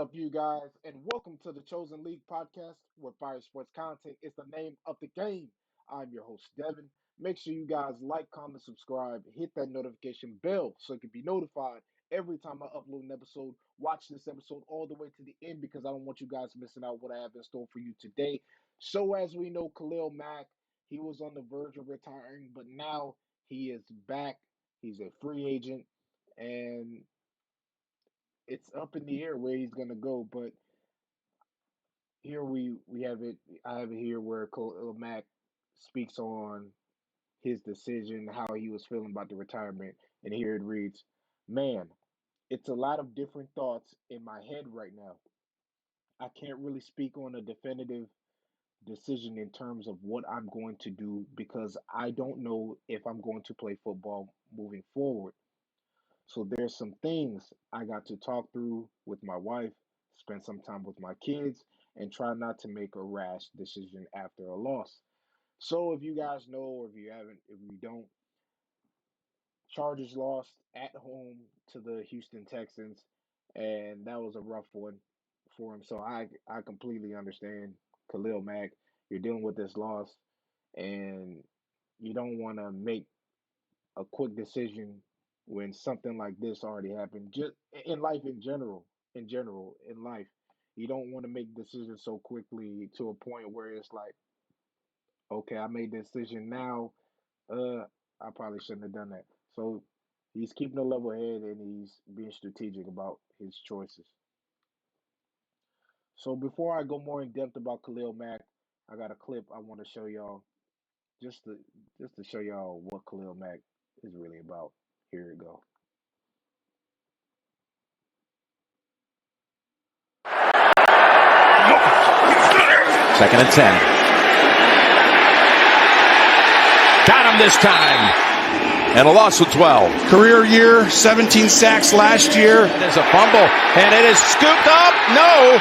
up, you guys? And welcome to the Chosen League podcast, where fire sports content is the name of the game. I'm your host, Devin. Make sure you guys like, comment, subscribe, hit that notification bell so you can be notified every time I upload an episode. Watch this episode all the way to the end because I don't want you guys missing out what I have in store for you today. So, as we know, Khalil Mack, he was on the verge of retiring, but now he is back. He's a free agent, and it's up in the air where he's gonna go. But here we have it. I have it here where Khalil Mack speaks on his decision, how he was feeling about the retirement, and here it reads, "Man, it's a lot of different thoughts in my head right now. I can't really speak on a definitive decision in terms of what I'm going to do because I don't know if I'm going to play football moving forward. So there's some things I got to talk through with my wife, spend some time with my kids, and try not to make a rash decision after a loss. So if you guys know, or if you haven't, if you don't, Chargers lost at home to the Houston Texans, and that was a rough one for him. So I completely understand Khalil Mack. You're dealing with this loss, and you don't want to make a quick decision when something like this already happened. Just in life in life, you don't want to make decisions so quickly to a point where it's like, okay, I made the decision now. Uh, I probably shouldn't have done that. So he's keeping a level head and he's being strategic about his choices. So before I go more in depth about Khalil Mack, I got a clip I want to show y'all just to just to show y'all what Khalil Mack is really about. Here we go. Second and 10. Got him this time. And a loss of 12. Career year, 17 sacks last year. There's a fumble, and it is scooped up. No.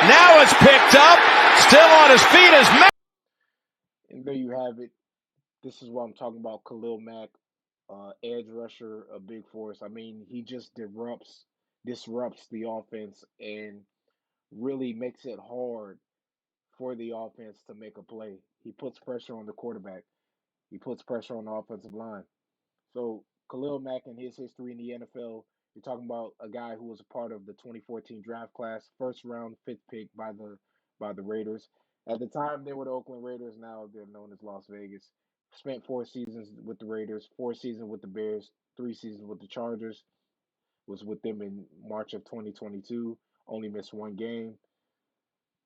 Now it's picked up. Still on his feet is Mack. And there you have it. This is what I'm talking about. Khalil Mack, edge rusher, a big force. I mean, he just disrupts the offense and really makes it hard for the offense to make a play. He puts pressure on the quarterback. He puts pressure on the offensive line. So Khalil Mack and his history in the NFL, you're talking about a guy who was a part of the 2014 draft class, first round, fifth pick by the Raiders. At the time, they were the Oakland Raiders. Now they're known as Las Vegas. Spent 4 seasons with the Raiders, 4 seasons with the Bears, 3 seasons with the Chargers. Was with them in March of 2022. Only missed one game.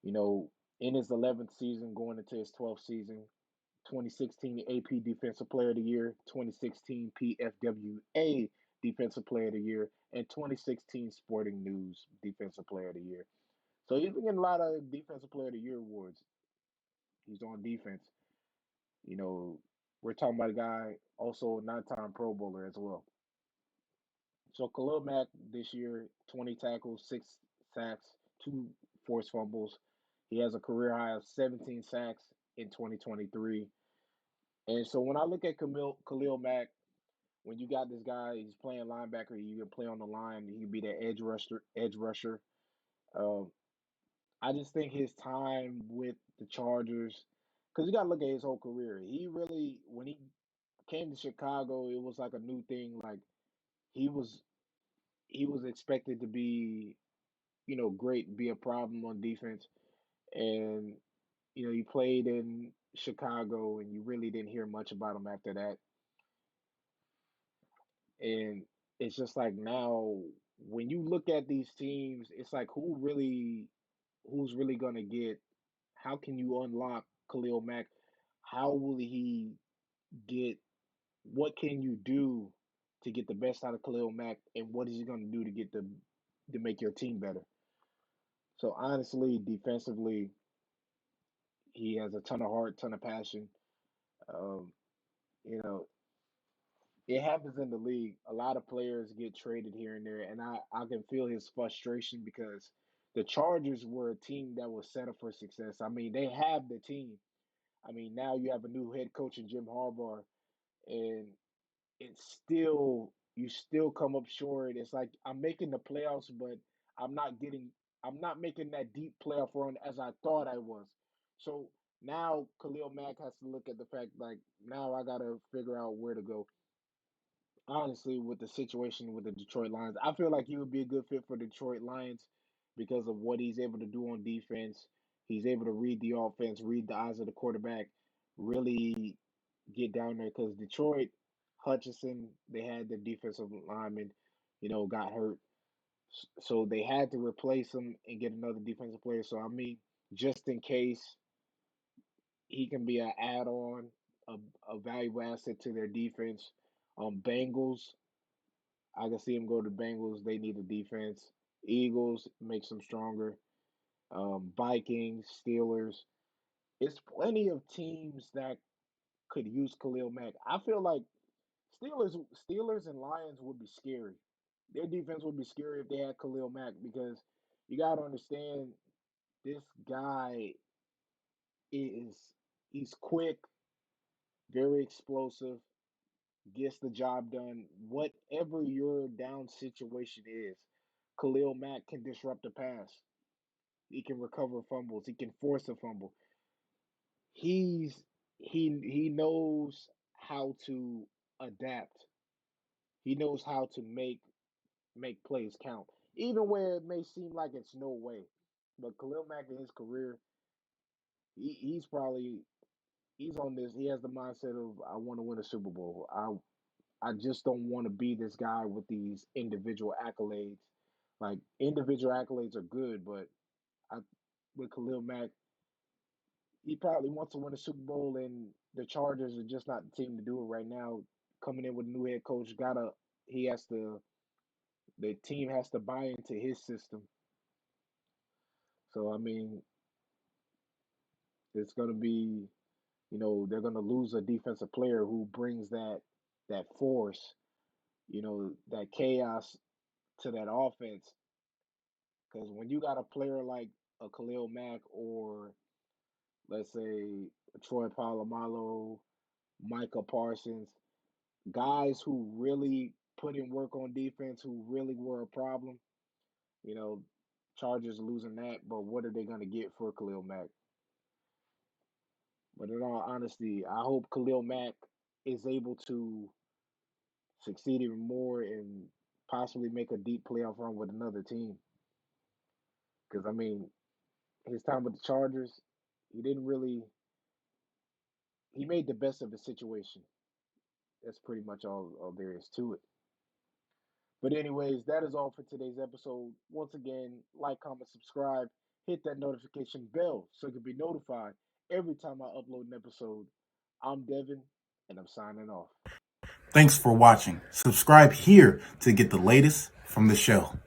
You know, in his 11th season, going into his 12th season, 2016 AP Defensive Player of the Year, 2016 PFWA Defensive Player of the Year, and 2016 Sporting News Defensive Player of the Year. So he's been getting a lot of Defensive Player of the Year awards. He's on defense. You know, we're talking about a guy also a nine-time Pro Bowler as well. So Khalil Mack this year, 20 tackles, 6 sacks, 2 forced fumbles. He has a career high of 17 sacks in 2023. And so when I look at Khalil Mack, when you got this guy, he's playing linebacker, you can play on the line, he can be that edge rusher. Um, I just think his time with the Chargers, because you got to look at his whole career. He really, when he came to Chicago, it was like a new thing. Like he was, he was expected to be, great, be a problem on defense, and he played in Chicago, and you really didn't hear much about him after that. And it's just like now, when you look at these teams, it's like who's really gonna get? How can you unlock Khalil Mack? How will he get? What can you do to get the best out of Khalil Mack? And what is he gonna do to get to make your team better? So honestly, defensively, he has a ton of heart, ton of passion. Um, you know, it happens in the league. A lot of players get traded here and there, and I can feel his frustration because the Chargers were a team that was set up for success. I mean, they have the team. I mean, now you have a new head coach in Jim Harbaugh, and it's still you still come up short. It's like I'm making the playoffs, but I'm not getting I'm not making that deep playoff run as I thought I was. So now Khalil Mack has to look at the fact like now I gotta figure out where to go. Honestly, with the situation with the Detroit Lions, I feel like he would be a good fit for Detroit Lions because of what he's able to do on defense. He's able to read the offense, read the eyes of the quarterback, really get down there because Detroit, Hutchinson, they had their defensive lineman, got hurt. So they had to replace him and get another defensive player. So, I mean, just in case he can be an add on, a, a valuable asset to their defense. Bengals, I can see him go to Bengals. They need a defense. Eagles makes them stronger. Vikings, Steelers. It's plenty of teams that could use Khalil Mack. I feel like Steelers and Lions would be scary. Their defense would be scary if they had Khalil Mack because you got to understand this guy is he's quick, very explosive, gets the job done. Whatever your down situation is, Khalil Mack can disrupt the pass. He can recover fumbles. He can force a fumble. He's he knows how to adapt. He knows how to make plays count, even where it may seem like it's no way. But Khalil Mack in his career, he's probably he's on this. He has the mindset of I want to win a Super Bowl. I just don't want to be this guy with these individual accolades. Like individual accolades are good, but I with Khalil Mack, he probably wants to win a Super Bowl, and the Chargers are just not the team to do it right now. Coming in with a new head coach, he has to the team has to buy into his system. So I mean, it's gonna be they're gonna lose a defensive player who brings that force, that chaos to that offense. Because when you got a player like a Khalil Mack or let's say Troy Polamalu, Micah Parsons, guys who really put in work on defense, who really were a problem, you know, Chargers losing that, but what are they going to get for Khalil Mack? But in all honesty, I hope Khalil Mack is able to succeed even more and possibly make a deep playoff run with another team. Because, I mean, his time with the Chargers, he didn't really, he made the best of the situation. That's pretty much all there is to it. But anyways, that is all for today's episode. Once again, like, comment, subscribe, hit that notification bell so you can be notified every time I upload an episode. I'm Devin, and I'm signing off. Thanks for watching. Subscribe here to get the latest from the show.